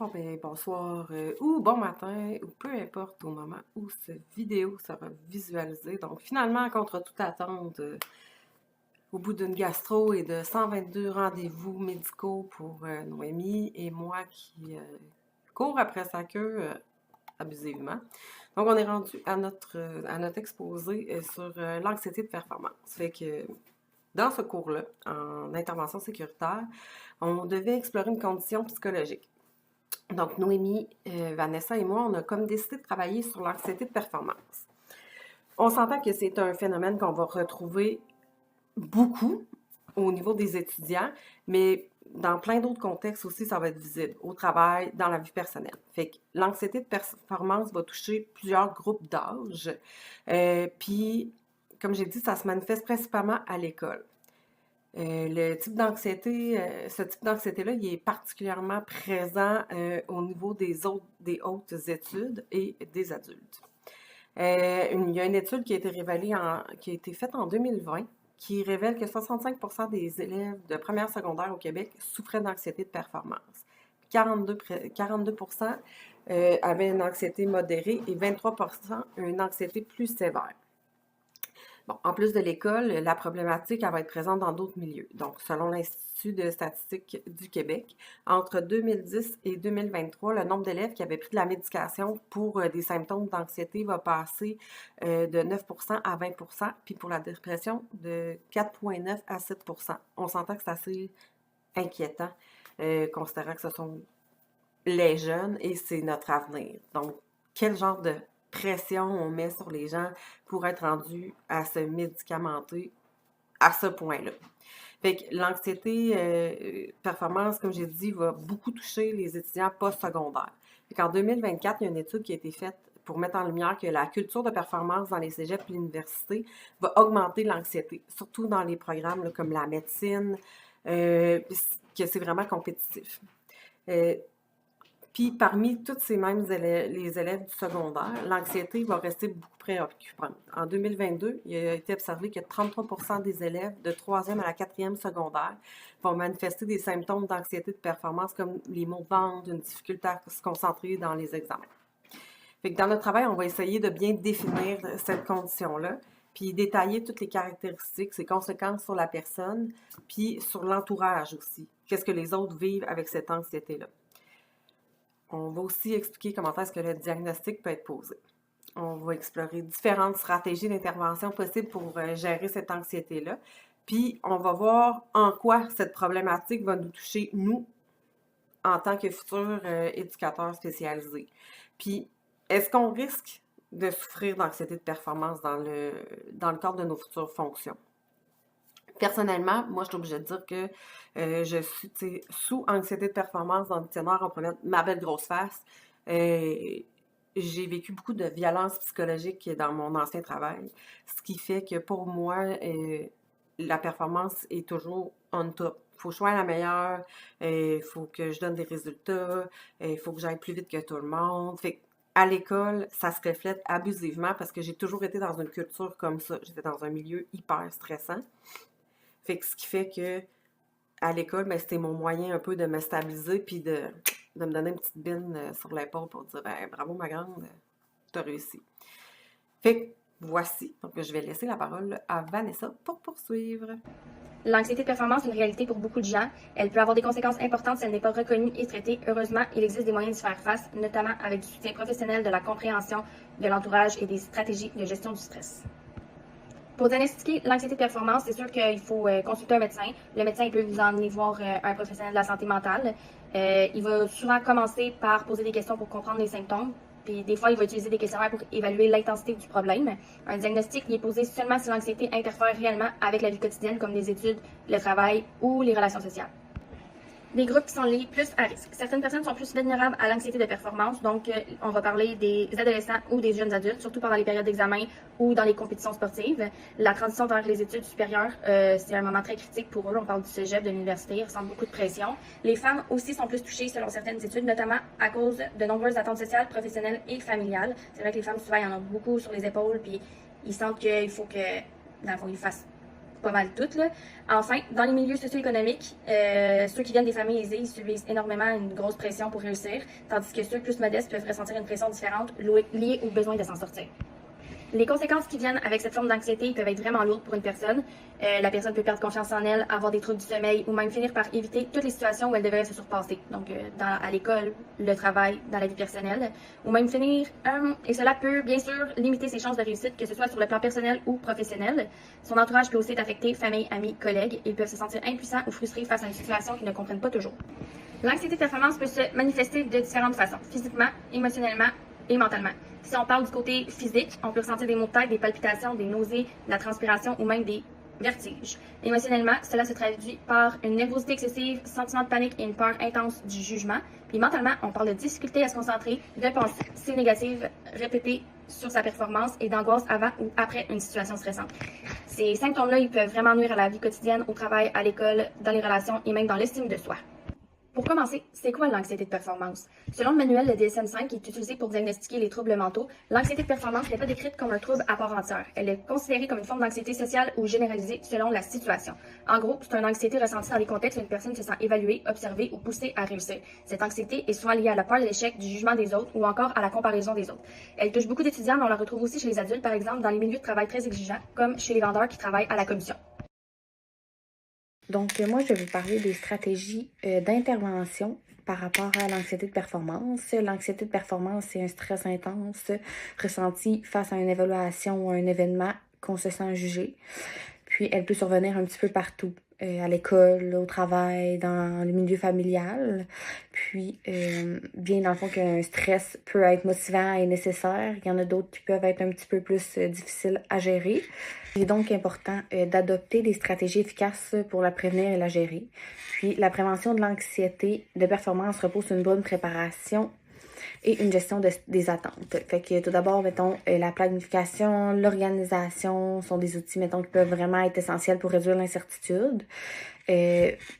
Bon ben, bonsoir ou bon matin ou peu importe au moment où cette vidéo sera visualisée. Donc finalement, contre toute attente, au bout d'une gastro et de 122 rendez-vous médicaux pour Noémie et moi qui court après sa queue abusivement. Donc on est rendu à notre exposé sur l'anxiété de performance. Fait que dans ce cours-là, en intervention sécuritaire, on devait explorer une condition psychologique. Donc, Noémie, Vanessa et moi, on a comme décidé de travailler sur l'anxiété de performance. On s'entend que c'est un phénomène qu'on va retrouver beaucoup au niveau des étudiants, mais dans plein d'autres contextes aussi, ça va être visible, au travail, dans la vie personnelle. Fait que l'anxiété de performance va toucher plusieurs groupes d'âge. Puis, comme j'ai dit, ça se manifeste principalement à l'école. Le type d'anxiété, ce type d'anxiété-là, il est particulièrement présent au niveau des hautes études et des adultes. Il y a une étude qui a été qui a été faite en 2020 qui révèle que 65% des élèves de première secondaire au Québec souffraient d'anxiété de performance. 42% avaient une anxiété modérée et 23% une anxiété plus sévère. Bon, en plus de l'école, la problématique elle va être présente dans d'autres milieux. Donc, selon l'Institut de statistique du Québec, entre 2010 et 2023, le nombre d'élèves qui avaient pris de la médication pour des symptômes d'anxiété va passer de 9% à 20%, puis pour la dépression, de 4,9 à 7%. On s'entend que c'est assez inquiétant, considérant que ce sont les jeunes et c'est notre avenir. Donc, quel genre de pression on met sur les gens pour être rendus à se médicamenter à ce point-là. Fait que l'anxiété performance, comme j'ai dit, va beaucoup toucher les étudiants postsecondaires. Fait qu'en 2024, il y a une étude qui a été faite pour mettre en lumière que la culture de performance dans les cégeps et l'université va augmenter l'anxiété, surtout dans les programmes là, comme la médecine, que c'est vraiment compétitif. Puis parmi tous ces mêmes élèves, les élèves du secondaire, l'anxiété va rester beaucoup préoccupante. En 2022, il a été observé que 33% des élèves de 3e à la 4e secondaire vont manifester des symptômes d'anxiété de performance comme les maux de ventre, une difficulté à se concentrer dans les examens. Fait que dans notre travail, on va essayer de bien définir cette condition-là, puis détailler toutes les caractéristiques, ses conséquences sur la personne, puis sur l'entourage aussi. Qu'est-ce que les autres vivent avec cette anxiété-là. On va aussi expliquer comment est-ce que le diagnostic peut être posé. On va explorer différentes stratégies d'intervention possibles pour gérer cette anxiété-là. Puis, on va voir en quoi cette problématique va nous toucher, nous, en tant que futurs éducateurs spécialisés. Puis, est-ce qu'on risque de souffrir d'anxiété de performance dans le cadre de nos futures fonctions? Personnellement, moi, je suis obligée de dire que je suis sous anxiété de performance dans le dictionnaire, on pourrait mettre ma belle grosse face. J'ai vécu beaucoup de violence psychologique dans mon ancien travail, ce qui fait que pour moi, la performance est toujours on top. Il faut que je sois la meilleure, il faut que je donne des résultats, il faut que j'aille plus vite que tout le monde. Fait à l'école, ça se reflète abusivement parce que j'ai toujours été dans une culture comme ça. J'étais dans un milieu hyper stressant. Fait que ce qui fait que à l'école, ben, c'était mon moyen un peu de me stabiliser puis de me donner une petite bine sur l'épaule pour dire ben, bravo ma grande, t'as réussi. Fait que voici, donc je vais laisser la parole à Vanessa pour poursuivre. L'anxiété de performance est une réalité pour beaucoup de gens. Elle peut avoir des conséquences importantes si elle n'est pas reconnue et traitée. Heureusement, il existe des moyens d'y faire face, notamment avec du soutien professionnel, de la compréhension de l'entourage et des stratégies de gestion du stress. Pour diagnostiquer l'anxiété de performance, c'est sûr qu'il faut consulter un médecin. Le médecin il peut vous emmener voir un professionnel de la santé mentale. Il va souvent commencer par poser des questions pour comprendre les symptômes. Puis des fois, il va utiliser des questionnaires pour évaluer l'intensité du problème. Un diagnostic il est posé seulement si l'anxiété interfère réellement avec la vie quotidienne, comme les études, le travail ou les relations sociales. Des groupes qui sont les plus à risque. Certaines personnes sont plus vulnérables à l'anxiété de performance, donc on va parler des adolescents ou des jeunes adultes, surtout pendant les périodes d'examen ou dans les compétitions sportives. La transition vers les études supérieures, c'est un moment très critique pour eux. On parle du cégep, de l'université, ils ressentent beaucoup de pression. Les femmes aussi sont plus touchées selon certaines études, notamment à cause de nombreuses attentes sociales, professionnelles et familiales. C'est vrai que les femmes, souvent, il y en ont beaucoup sur les épaules, puis ils sentent qu'il faut que, dans le fond, ils fassent pas mal toutes, là. Enfin, dans les milieux socio-économiques, ceux qui viennent des familles aisées, ils subissent énormément une grosse pression pour réussir, tandis que ceux plus modestes peuvent ressentir une pression différente liée au besoin de s'en sortir. Les conséquences qui viennent avec cette forme d'anxiété peuvent être vraiment lourdes pour une personne. La personne peut perdre confiance en elle, avoir des troubles du sommeil ou même finir par éviter toutes les situations où elle devrait se surpasser. Donc, à l'école, le travail, dans la vie personnelle. Ou même finir, et cela peut bien sûr limiter ses chances de réussite, que ce soit sur le plan personnel ou professionnel. Son entourage peut aussi être affecté, famille, amis, collègues. Ils peuvent se sentir impuissants ou frustrés face à une situation qu'ils ne comprennent pas toujours. L'anxiété de performance peut se manifester de différentes façons, physiquement, émotionnellement et mentalement. Si on parle du côté physique, on peut ressentir des maux de tête, des palpitations, des nausées, de la transpiration ou même des vertiges. Émotionnellement, cela se traduit par une nervosité excessive, sentiment de panique et une peur intense du jugement. Puis mentalement, on parle de difficulté à se concentrer, de pensées négatives répétées sur sa performance et d'angoisse avant ou après une situation stressante. Ces symptômes-là, ils peuvent vraiment nuire à la vie quotidienne, au travail, à l'école, dans les relations et même dans l'estime de soi. Pour commencer, c'est quoi l'anxiété de performance? Selon le manuel de DSM-5 qui est utilisé pour diagnostiquer les troubles mentaux, l'anxiété de performance n'est pas décrite comme un trouble à part entière. Elle est considérée comme une forme d'anxiété sociale ou généralisée selon la situation. En gros, c'est une anxiété ressentie dans les contextes où une personne se sent évaluée, observée ou poussée à réussir. Cette anxiété est souvent liée à la peur de l'échec, du jugement des autres ou encore à la comparaison des autres. Elle touche beaucoup d'étudiants, mais on la retrouve aussi chez les adultes, par exemple, dans les milieux de travail très exigeants, comme chez les vendeurs qui travaillent à la commission. Donc, moi, je vais vous parler des stratégies d'intervention par rapport à l'anxiété de performance. L'anxiété de performance, c'est un stress intense ressenti face à une évaluation ou à un événement qu'on se sent jugé. Puis, elle peut survenir un petit peu partout, à l'école, au travail, dans le milieu familial. Puis, bien dans le fond qu'un stress peut être motivant et nécessaire, il y en a d'autres qui peuvent être un petit peu plus difficiles à gérer. Il est donc important d'adopter des stratégies efficaces pour la prévenir et la gérer. Puis, la prévention de l'anxiété de performance repose sur une bonne préparation et une gestion des attentes. Fait que tout d'abord, mettons, la planification, l'organisation sont des outils, mettons, qui peuvent vraiment être essentiels pour réduire l'incertitude.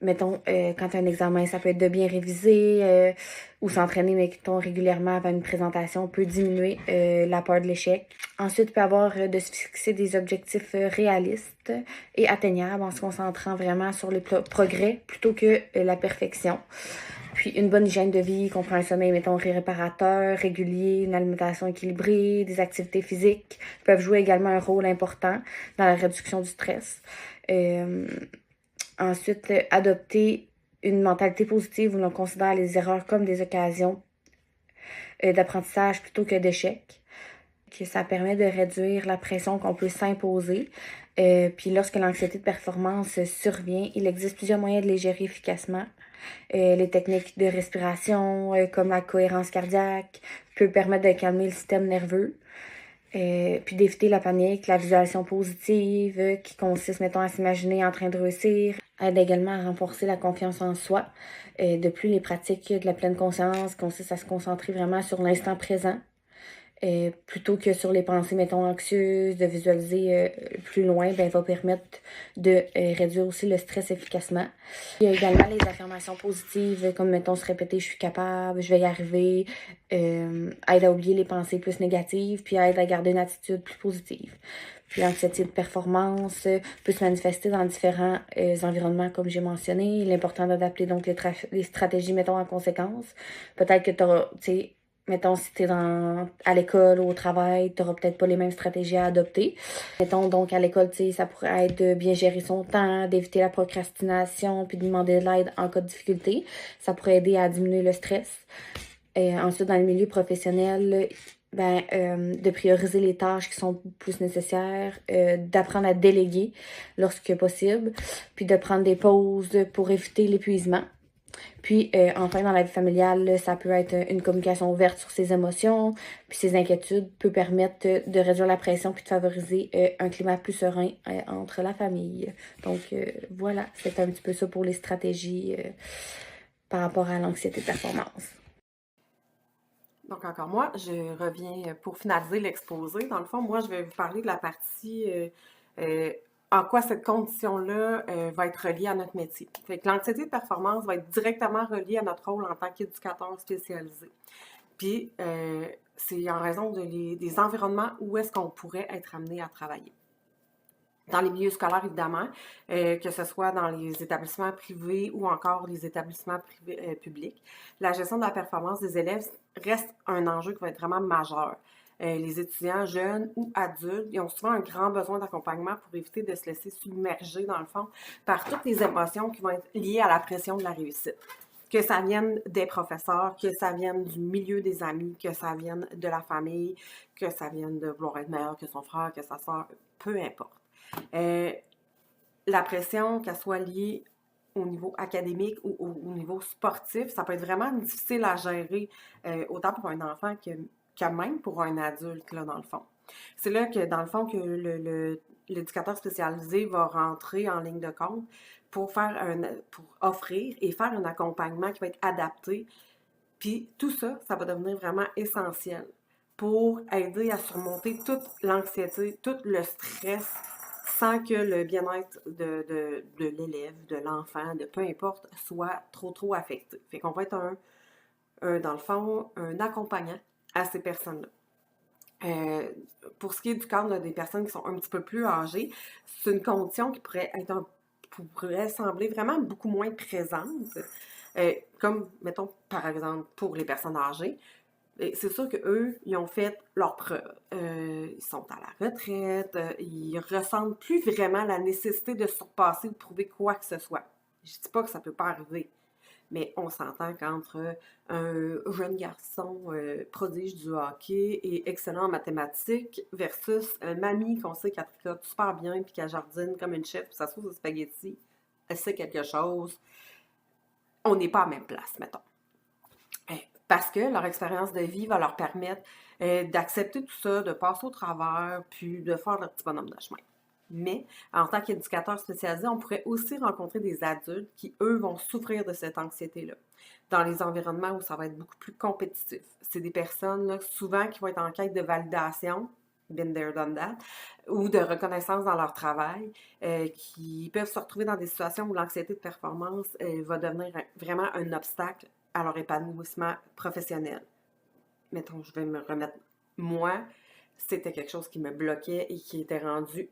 Mettons, quand tu as un examen, ça peut être de bien réviser ou s'entraîner, mettons, régulièrement avant une présentation peut diminuer la peur de l'échec. Ensuite, il peut y avoir de se fixer des objectifs réalistes et atteignables en se concentrant vraiment sur le progrès plutôt que la perfection. Puis une bonne hygiène de vie comprend un sommeil, mettons, réparateur, régulier, une alimentation équilibrée, des activités physiques peuvent jouer également un rôle important dans la réduction du stress. Ensuite, adopter une mentalité positive où l'on considère les erreurs comme des occasions d'apprentissage plutôt que d'échecs. Que ça permet de réduire la pression qu'on peut s'imposer. Puis lorsque l'anxiété de performance survient, il existe plusieurs moyens de les gérer efficacement. Les techniques de respiration, comme la cohérence cardiaque, peuvent permettre de calmer le système nerveux. Puis d'éviter la panique, la visualisation positive, qui consiste, mettons, à s'imaginer en train de réussir, aide également à renforcer la confiance en soi. De plus, les pratiques de la pleine conscience consistent à se concentrer vraiment sur l'instant présent. Plutôt que sur les pensées, mettons, anxieuses, de visualiser plus loin, ben, va permettre de réduire aussi le stress efficacement. Il y a également les affirmations positives, comme, mettons, se répéter « je suis capable »,« je vais y arriver », aide à oublier les pensées plus négatives, puis aide à garder une attitude plus positive. Puis l'anxiété de performance peut se manifester dans différents environnements, comme j'ai mentionné. Il est important d'adapter donc les stratégies, mettons, en conséquence. Peut-être que tu auras, tu sais, mettons, si tu es à l'école ou au travail, tu n'auras peut-être pas les mêmes stratégies à adopter. Mettons, donc, à l'école, tu sais, ça pourrait être de bien gérer son temps, d'éviter la procrastination, puis de demander de l'aide en cas de difficulté. Ça pourrait aider à diminuer le stress. Ensuite, dans le milieu professionnel, de prioriser les tâches qui sont plus nécessaires, d'apprendre à déléguer lorsque possible, puis de prendre des pauses pour éviter l'épuisement. Puis, enfin, dans la vie familiale, ça peut être une communication ouverte sur ses émotions, puis ses inquiétudes peut permettre de réduire la pression puis de favoriser un climat plus serein entre la famille. Donc, voilà, c'est un petit peu ça pour les stratégies par rapport à l'anxiété de performance. Donc, encore moi, je reviens pour finaliser l'exposé. Dans le fond, moi, je vais vous parler de la partie en quoi cette condition-là va être reliée à notre métier. Fait que l'anxiété de performance va être directement reliée à notre rôle en tant qu'éducateur spécialisé. Puis, c'est en raison des environnements où est-ce qu'on pourrait être amené à travailler. dans les milieux scolaires, évidemment, que ce soit dans les établissements privés ou encore les établissements publics. La gestion de la performance des élèves reste un enjeu qui va être vraiment majeur. Les étudiants jeunes ou adultes, ils ont souvent un grand besoin d'accompagnement pour éviter de se laisser submerger, dans le fond, par toutes les émotions qui vont être liées à la pression de la réussite. Que ça vienne des professeurs, que ça vienne du milieu des amis, que ça vienne de la famille, que ça vienne de vouloir être meilleur que son frère, que sa soeur, peu importe. La pression, qu'elle soit liée au niveau académique ou au niveau sportif, ça peut être vraiment difficile à gérer, autant pour un enfant que même pour un adulte, là, dans le fond. C'est là que, dans le fond, que l'éducateur spécialisé va rentrer en ligne de compte pour offrir et faire un accompagnement qui va être adapté. Puis tout ça, ça va devenir vraiment essentiel pour aider à surmonter toute l'anxiété, tout le stress, sans que le bien-être de l'élève, de l'enfant, de peu importe, soit trop affecté. Fait qu'on va être dans le fond, un accompagnant à ces personnes-là. Pour ce qui est du cadre des personnes qui sont un petit peu plus âgées, c'est une condition qui pourrait sembler vraiment beaucoup moins présente, comme, mettons, par exemple, pour les personnes âgées. C'est sûr qu'eux, ils ont fait leurs preuves. Ils sont à la retraite, ils ressentent plus vraiment la nécessité de surpasser ou de prouver quoi que ce soit. Je dis pas que ça peut pas arriver, mais on s'entend qu'entre un jeune garçon prodige du hockey et excellent en mathématiques versus mamie qu'on sait qu'elle tricote super bien puis qu'elle jardine comme une chef puis ça se trouve au spaghetti, elle sait quelque chose, on n'est pas à la même place, mettons. Parce que leur expérience de vie va leur permettre d'accepter tout ça, de passer au travers, puis de faire leur petit bonhomme de chemin. Mais, en tant qu'éducateur spécialisé, on pourrait aussi rencontrer des adultes qui, eux, vont souffrir de cette anxiété-là, dans les environnements où ça va être beaucoup plus compétitif. C'est des personnes, là, souvent, qui vont être en quête de validation, been there, done that, ou de reconnaissance dans leur travail, qui peuvent se retrouver dans des situations où l'anxiété de performance va devenir vraiment un obstacle à leur épanouissement professionnel. Mettons, je vais me remettre. Moi, c'était quelque chose qui me bloquait et qui était rendu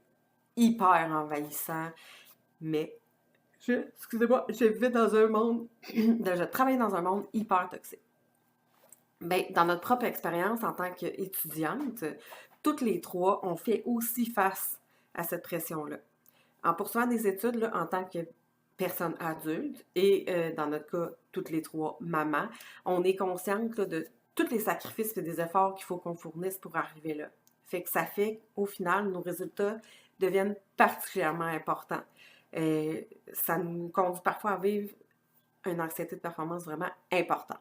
hyper envahissant. Mais, excusez-moi, je vivais dans un monde, je travaillais dans un monde hyper toxique. Bien, dans notre propre expérience en tant qu'étudiante, toutes les trois, on fait aussi face à cette pression-là. En poursuivant des études, là, en tant que personne adulte et dans notre cas, toutes les trois mamans, on est consciente là, de tous les sacrifices et des efforts qu'il faut qu'on fournisse pour arriver là. Fait que ça fait qu'au final, nos résultats deviennent particulièrement importants. Ça nous conduit parfois à vivre une anxiété de performance vraiment importante.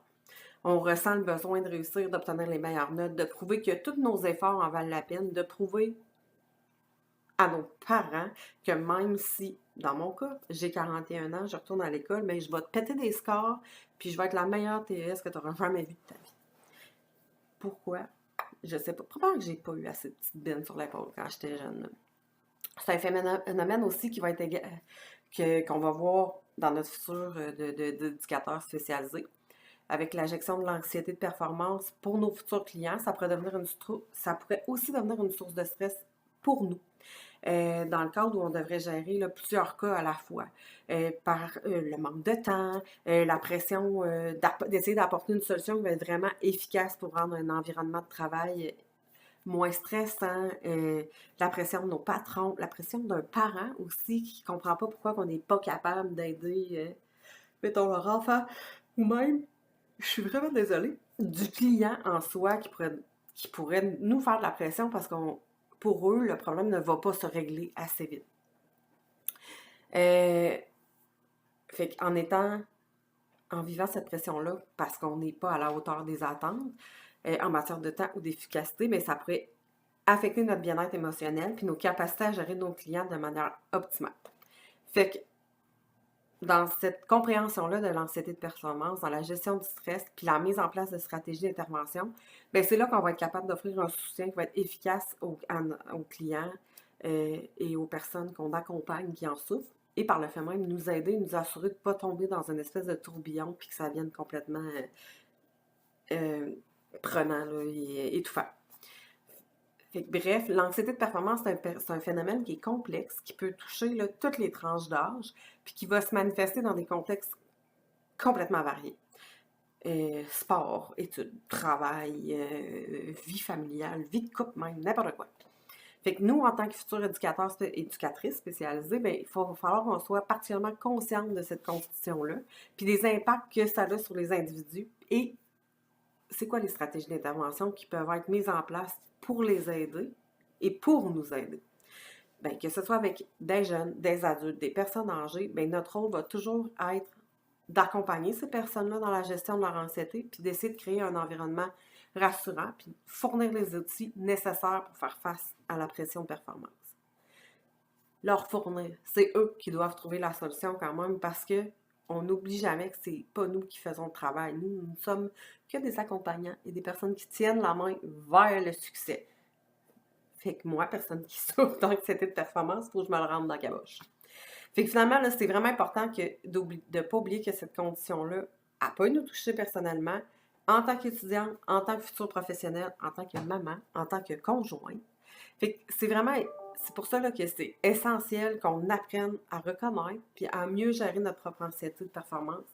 On ressent le besoin de réussir, d'obtenir les meilleures notes, de prouver que tous nos efforts en valent la peine, de prouver à nos parents que même si, dans mon cas, j'ai 41 ans, je retourne à l'école, mais je vais te péter des scores, puis je vais être la meilleure TS que tu auras jamais vue de ta vie. Pourquoi? Je sais pas. Probablement que j'ai pas eu assez de petites bines sur l'épaule quand j'étais jeune. C'est un phénomène aussi qui va être qu'on va voir dans notre futur d'éducateur spécialisé. Avec la gestion de l'anxiété de performance pour nos futurs clients, ça pourrait aussi devenir une source de stress pour nous. Dans le cadre où on devrait gérer là, plusieurs cas à la fois, par le manque de temps, la pression d'essayer d'apporter une solution qui va être vraiment efficace pour rendre un environnement de travail moins stressant, la pression de nos patrons, la pression d'un parent aussi qui ne comprend pas pourquoi on n'est pas capable d'aider, mettons, leur enfant, ou même, je suis vraiment désolée, du client en soi qui pourrait nous faire de la pression parce pour eux, le problème ne va pas se régler assez vite. Fait en vivant cette pression-là, parce qu'on n'est pas à la hauteur des attentes, en matière de temps ou d'efficacité, mais ça pourrait affecter notre bien-être émotionnel puis nos capacités à gérer nos clients de manière optimale. Fait que dans cette compréhension-là de l'anxiété de performance, dans la gestion du stress, puis la mise en place de stratégies d'intervention, bien, c'est là qu'on va être capable d'offrir un soutien qui va être efficace aux clients et aux personnes qu'on accompagne qui en souffrent, et par le fait même nous aider, nous assurer de ne pas tomber dans une espèce de tourbillon puis que ça vienne complètement prenant là, et étouffant. Fait que, bref, l'anxiété de performance, c'est un phénomène qui est complexe, qui peut toucher là, toutes les tranches d'âge, puis qui va se manifester dans des contextes complètement variés. Sport, études, travail, vie familiale, vie de couple même, n'importe quoi. Fait que nous, en tant que futurs éducateurs, éducatrices spécialisées, ben, il va falloir qu'on soit particulièrement consciente de cette constitution-là, puis des impacts que ça a sur les individus et c'est quoi les stratégies d'intervention qui peuvent être mises en place pour les aider et pour nous aider. Bien, que ce soit avec des jeunes, des adultes, des personnes âgées, bien, notre rôle va toujours être d'accompagner ces personnes-là dans la gestion de leur anxiété, puis d'essayer de créer un environnement rassurant, puis fournir les outils nécessaires pour faire face à la pression de performance. Leur fournir, c'est eux qui doivent trouver la solution quand même, parce que on n'oublie jamais que c'est pas nous qui faisons le travail. Nous ne sommes que des accompagnants et des personnes qui tiennent la main vers le succès. Fait que moi, personne qui souffre d'anxiété de performance, il faut que je me le rende dans la caboche. Fait que finalement, là, c'est vraiment important de ne pas oublier que cette condition-là, elle peut nous toucher personnellement, en tant qu'étudiante, en tant que futur professionnel, en tant que maman, en tant que conjointe. Fait que c'est pour ça là, que c'est essentiel qu'on apprenne à reconnaître puis à mieux gérer notre propre anxiété de performance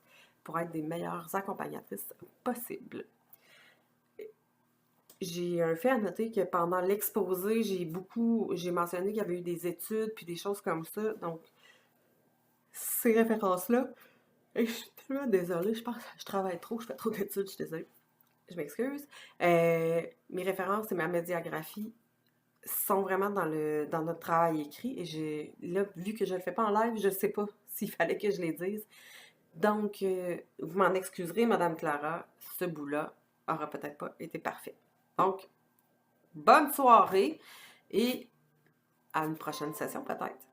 pour être des meilleures accompagnatrices possibles. J'ai un fait à noter que pendant l'exposé, j'ai mentionné qu'il y avait eu des études puis des choses comme ça. Donc, ces références-là, et je suis tellement désolée, je pense que je travaille trop, je fais trop d'études, je suis désolée. Je m'excuse. Mes références et ma médiagraphie sont vraiment dans notre travail écrit. Et là, vu que je ne le fais pas en live, je ne sais pas s'il fallait que je les dise. Donc, vous m'en excuserez, Madame Clara, ce bout-là aura peut-être pas été parfait. Donc, bonne soirée et à une prochaine session peut-être.